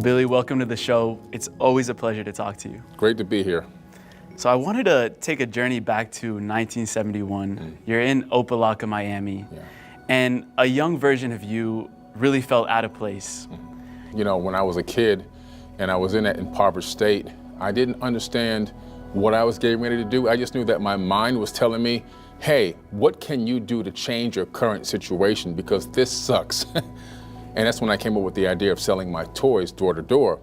Billy, welcome to the show. It's always a pleasure to talk to you. Great to be here. So I wanted to take a journey back to 1971. You're in Opelika, Miami, and a young version of you really felt out of place. You know, when I was a kid and I was in that impoverished state, I didn't understand what I was getting ready to do. I just knew that my mind was telling me, hey, what can you do to change your current situation, because this sucks. And that's when I came up with the idea of selling my toys door to door.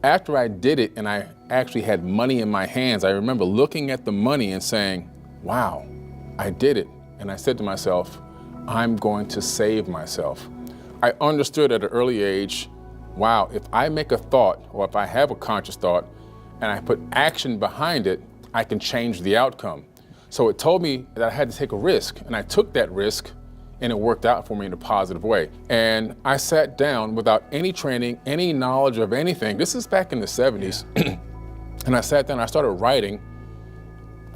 After I did it and I actually had money in my hands, I remember looking at the money and saying, wow, I did it. And I said to myself, I'm going to save myself. I understood at an early age, wow, if I make a thought, or if I have a conscious thought and I put action behind it, I can change the outcome. So it told me that I had to take a risk, and I took that risk, and it worked out for me in a positive way. And I sat down without any training, any knowledge of anything. This is back in the 70s. And I sat down, I started writing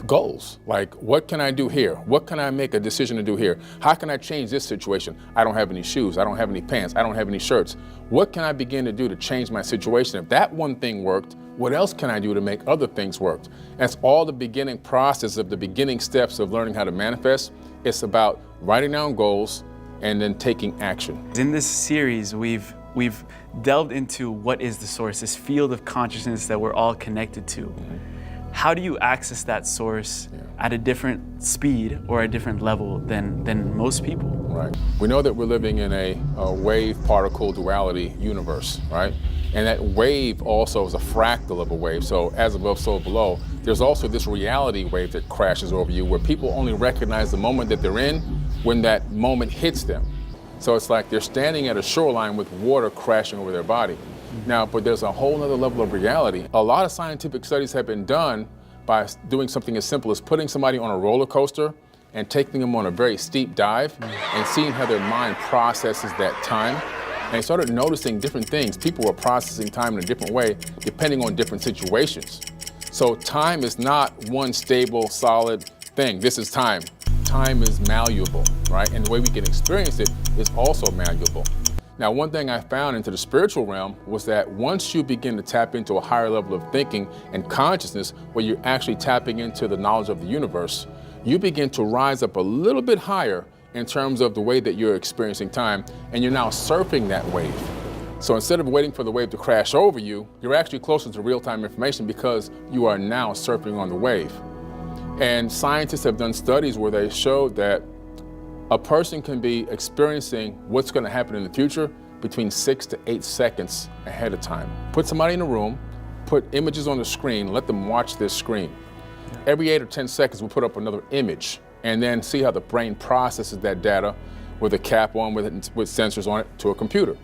goals. Like, what can I do here? What can I make a decision to do here? How can I change this situation? I don't have any shoes, I don't have any pants, I don't have any shirts. What can I begin to do to change my situation? If that one thing worked, what else can I do to make other things work? That's all the beginning process of the beginning steps of learning how to manifest. It's about writing down goals and then taking action. In this series, we've delved into what is the source, this field of consciousness that we're all connected to. How do you access that source at a different speed or a different level than most people? Right. We know that we're living in a wave-particle duality universe, right? And that wave also is a fractal of a wave. So as above, so below. There's also this reality wave that crashes over you, where people only recognize the moment that they're in when that moment hits them. So it's like they're standing at a shoreline with water crashing over their body. Now, but there's a whole other level of reality. A lot of scientific studies have been done by doing something as simple as putting somebody on a roller coaster and taking them on a very steep dive and seeing how their mind processes that time. And they started noticing different things. People were processing time in a different way depending on different situations. So time is not one stable, solid thing. This is time. Time is malleable, right? And the way we can experience it is also malleable. Now, one thing I found into the spiritual realm was that once you begin to tap into a higher level of thinking and consciousness, where you're actually tapping into the knowledge of the universe, you begin to rise up a little bit higher in terms of the way that you're experiencing time, and you're now surfing that wave. So instead of waiting for the wave to crash over you, you're actually closer to real-time information because you are now surfing on the wave. And scientists have done studies where they showed that a person can be experiencing what's going to happen in the future between 6 to 8 seconds ahead of time. Put somebody in a room, put images on the screen, let them watch this screen. Every 8 or 10 seconds, we'll put up another image and then see how the brain processes that data with a cap on, with sensors on it, to a computer.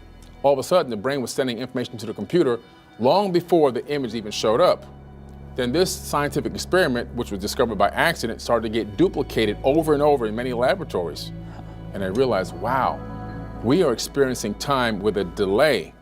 All of a sudden, the brain was sending information to the computer long before the image even showed up. Then this scientific experiment, which was discovered by accident, started to get duplicated over and over in many laboratories. And I realized, wow, we are experiencing time with a delay.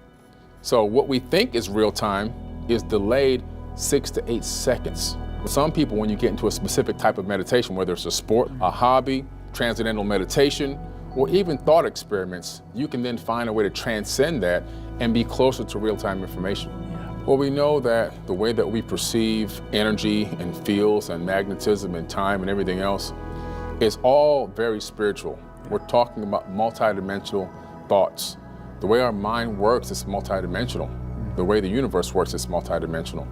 So what we think is real time is delayed 6 to 8 seconds. For some people, when you get into a specific type of meditation, whether it's a sport, a hobby, transcendental meditation, or even thought experiments, you can then find a way to transcend that and be closer to real-time information. Well, we know that the way that we perceive energy and fields and magnetism and time and everything else is all very spiritual. We're talking about multidimensional thoughts. The way our mind works is multidimensional. The way the universe works is multidimensional.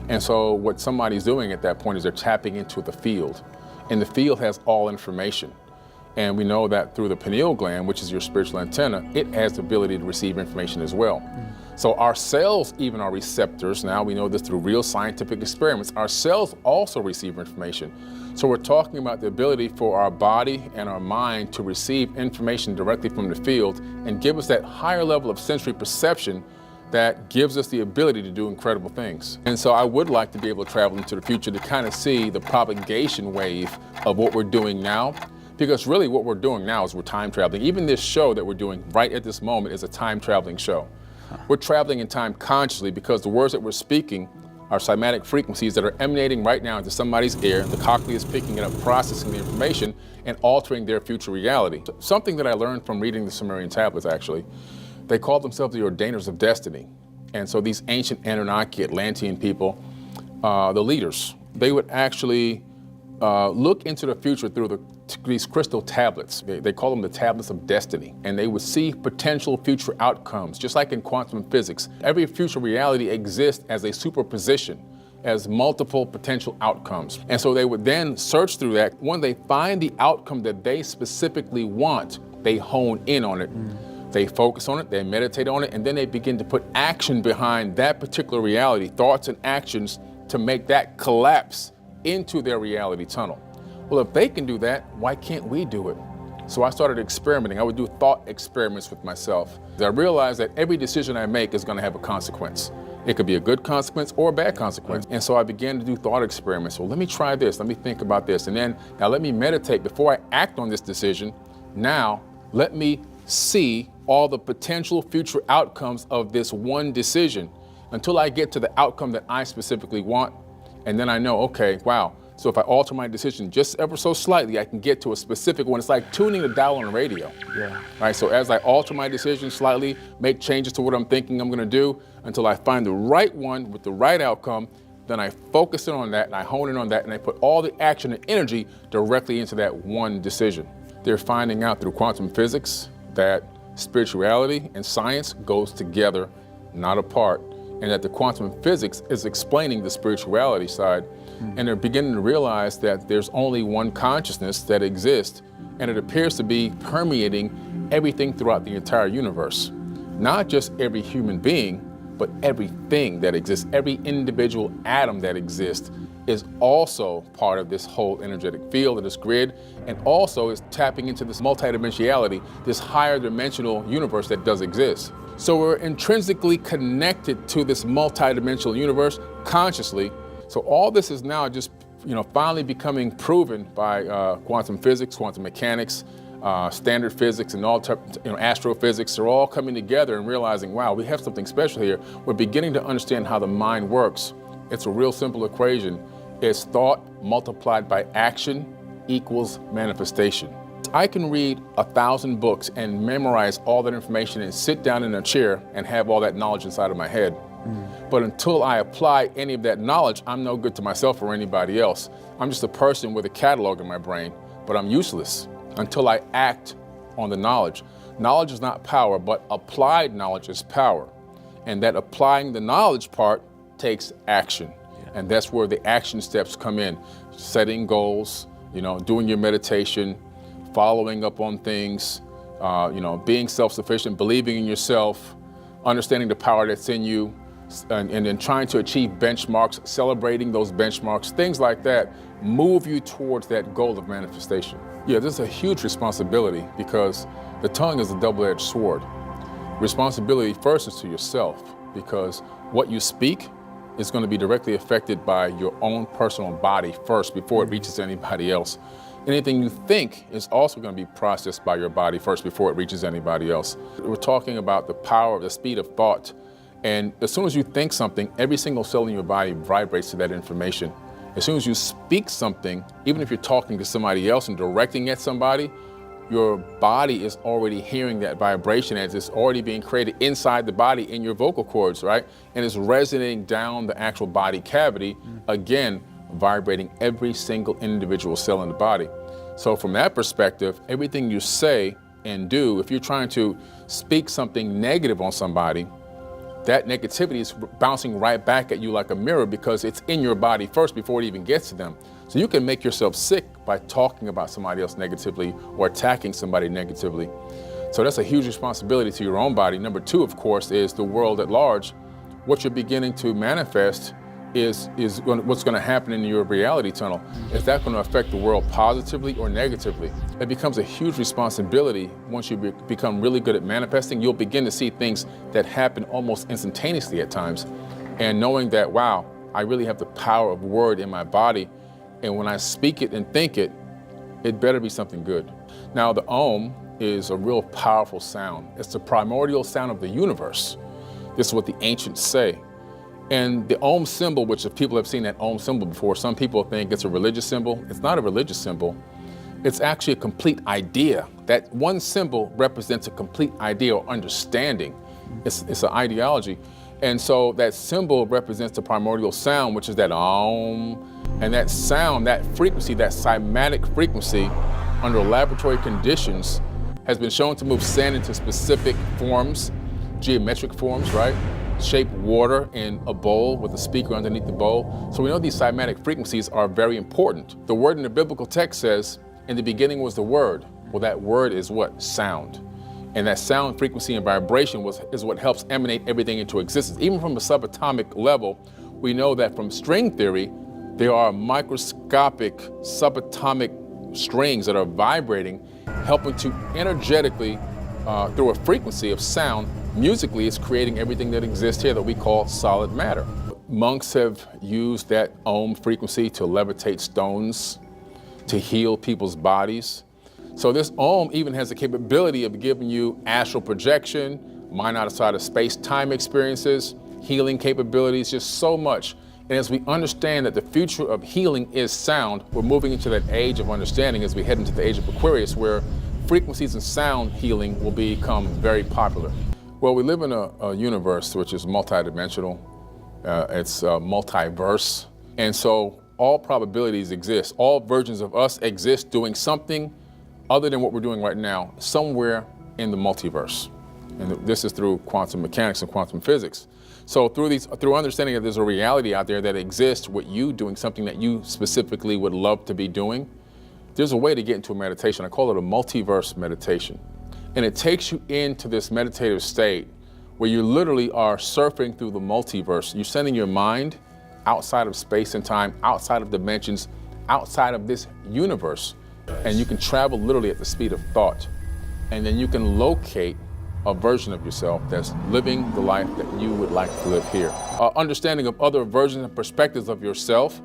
And so what somebody's doing at that point is they're tapping into the field. And the field has all information. And we know that through the pineal gland, which is your spiritual antenna, it has the ability to receive information as well. So our cells even are receptors. Now we know this through real scientific experiments. Our cells also receive information. So we're talking about the ability for our body and our mind to receive information directly from the field and give us that higher level of sensory perception that gives us the ability to do incredible things. And so I would like to be able to travel into the future to kind of see the propagation wave of what we're doing now. Because really what we're doing now is we're time traveling. Even this show that we're doing right at this moment is a time traveling show. We're traveling in time consciously because the words that we're speaking are cymatic frequencies that are emanating right now into somebody's ear. The cochlea is picking it up, processing the information, and altering their future reality. Something that I learned from reading the Sumerian tablets, actually, they called themselves the ordainers of destiny. And so these ancient Anunnaki, Atlantean people, the leaders, they would actually look into the future through these crystal tablets. They call them the tablets of destiny. And they would see potential future outcomes, just like in quantum physics. Every future reality exists as a superposition, as multiple potential outcomes. And so they would then search through that. When they find the outcome that they specifically want, they hone in on it. They focus on it, they meditate on it, and then they begin to put action behind that particular reality, thoughts and actions, to make that collapse into their reality tunnel. Well, if they can do that, why can't we do it? So I started experimenting. I would do thought experiments with myself. I realized that every decision I make is going to have a consequence. It could be a good consequence or a bad consequence. And so I began to do thought experiments. Well, let me try this. Let me think about this. And then, now let me meditate before I act on this decision. Now, let me see all the potential future outcomes of this one decision until I get to the outcome that I specifically want. And then I know, okay, wow. So if I alter my decision just ever so slightly, I can get to a specific one. It's like tuning the dial on the radio. Yeah. Right. So as I alter my decision slightly, make changes to what I'm thinking I'm going to do until I find the right one with the right outcome, then I focus in on that and I hone in on that and I put all the action and energy directly into that one decision. They're finding out through quantum physics that spirituality and science goes together, not apart, and that the quantum physics is explaining the spirituality side. And they're beginning to realize that there's only one consciousness that exists, and it appears to be permeating everything throughout the entire universe. Not just every human being, but everything that exists, every individual atom that exists is also part of this whole energetic field of this grid, and also is tapping into this multidimensionality, this higher dimensional universe that does exist. So we're intrinsically connected to this multidimensional universe consciously. So all this is now just, finally becoming proven by quantum physics, quantum mechanics, standard physics, and all astrophysics. They're all coming together and realizing, wow, we have something special here. We're beginning to understand how the mind works. It's a real simple equation. It's thought multiplied by action equals manifestation. I can read 1,000 books and memorize all that information and sit down in a chair and have all that knowledge inside of my head. But until I apply any of that knowledge, I'm no good to myself or anybody else. I'm just a person with a catalog in my brain, but I'm useless until I act on the knowledge. Knowledge is not power, but applied knowledge is power. And that applying the knowledge part takes action. And that's where the action steps come in. Setting goals, doing your meditation, following up on things, being self-sufficient, believing in yourself, understanding the power that's in you, and then trying to achieve benchmarks, celebrating those benchmarks, things like that, move you towards that goal of manifestation. Yeah, this is a huge responsibility because the tongue is a double-edged sword. Responsibility first is to yourself, because what you speak is going to be directly affected by your own personal body first before it reaches anybody else. Anything you think is also going to be processed by your body first before it reaches anybody else. We're talking about the power of the speed of thought. And as soon as you think something, every single cell in your body vibrates to that information. As soon as you speak something, even if you're talking to somebody else and directing at somebody, your body is already hearing that vibration as it's already being created inside the body in your vocal cords, right? And it's resonating down the actual body cavity, again, vibrating every single individual cell in the body. So from that perspective, everything you say and do, if you're trying to speak something negative on somebody, that negativity is bouncing right back at you like a mirror because it's in your body first before it even gets to them. So you can make yourself sick by talking about somebody else negatively or attacking somebody negatively. So that's a huge responsibility to your own body. Number two, of course, is the world at large. What you're beginning to manifest is what's going to happen in your reality tunnel. Is that going to affect the world positively or negatively? It becomes a huge responsibility. Once you become really good at manifesting, you'll begin to see things that happen almost instantaneously at times. And knowing that, wow, I really have the power of word in my body. And when I speak it and think it, it better be something good. Now, the Om is a real powerful sound. It's the primordial sound of the universe. This is what the ancients say. And the Om symbol, which if people have seen that Om symbol before, some people think it's a religious symbol. It's not a religious symbol. It's actually a complete idea. That one symbol represents a complete idea or understanding. It's an ideology. And so that symbol represents the primordial sound, which is that Om. And that sound, that frequency, that cymatic frequency, under laboratory conditions, has been shown to move sand into specific forms, geometric forms, right? Shape water in a bowl with a speaker underneath the bowl. So we know these cymatic frequencies are very important. The word in the biblical text says, in the beginning was the word. Well, that word is what? Sound. And that sound frequency and vibration is what helps emanate everything into existence. Even from a subatomic level, we know that from string theory, there are microscopic subatomic strings that are vibrating, helping to energetically, through a frequency of sound, musically, it's creating everything that exists here that we call solid matter. Monks have used that Om frequency to levitate stones, to heal people's bodies. So this Om even has the capability of giving you astral projection, mind outside of space-time experiences, healing capabilities, just so much. And as we understand that the future of healing is sound, we're moving into that age of understanding as we head into the age of Aquarius, where frequencies and sound healing will become very popular. Well, we live in a universe which is multidimensional. It's multiverse. And so all probabilities exist. All versions of us exist doing something other than what we're doing right now, somewhere in the multiverse. And this is through quantum mechanics and quantum physics. So through understanding that there's a reality out there that exists with you doing something that you specifically would love to be doing, there's a way to get into a meditation. I call it a multiverse meditation. And it takes you into this meditative state where you literally are surfing through the multiverse. You're sending your mind outside of space and time, outside of dimensions, outside of this universe. And you can travel literally at the speed of thought. And then you can locate a version of yourself that's living the life that you would like to live here. Understanding of other versions and perspectives of yourself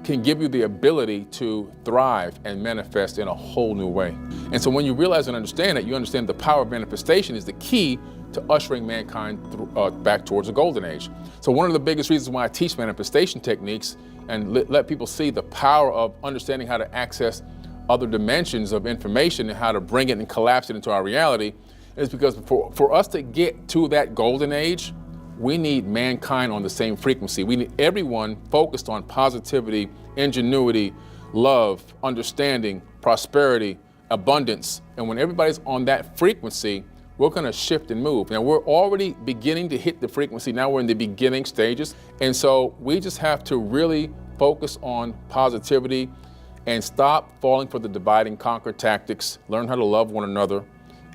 can give you the ability to thrive and manifest in a whole new way. And so when you realize and understand that, you understand the power of manifestation is the key to ushering mankind back towards the golden age. So one of the biggest reasons why I teach manifestation techniques and let people see the power of understanding how to access other dimensions of information and how to bring it and collapse it into our reality is because for us to get to that golden age, we need mankind on the same frequency. We need everyone focused on positivity, ingenuity, love, understanding, prosperity, abundance. And when everybody's on that frequency, we're going to shift and move. Now, we're already beginning to hit the frequency. Now we're in the beginning stages. And so we just have to really focus on positivity and stop falling for the divide and conquer tactics, learn how to love one another,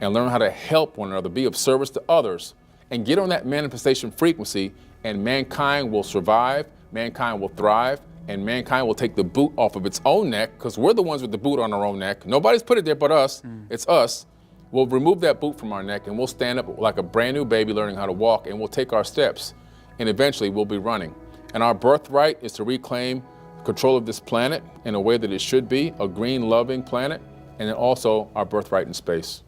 and learn how to help one another, be of service to others, and get on that manifestation frequency, and mankind will survive, mankind will thrive, and mankind will take the boot off of its own neck, because we're the ones with the boot on our own neck. Nobody's put it there but us. It's us. We'll remove that boot from our neck, and we'll stand up like a brand new baby learning how to walk, and we'll take our steps, and eventually we'll be running. And our birthright is to reclaim control of this planet in a way that it should be, a green, loving planet, and then also our birthright in space.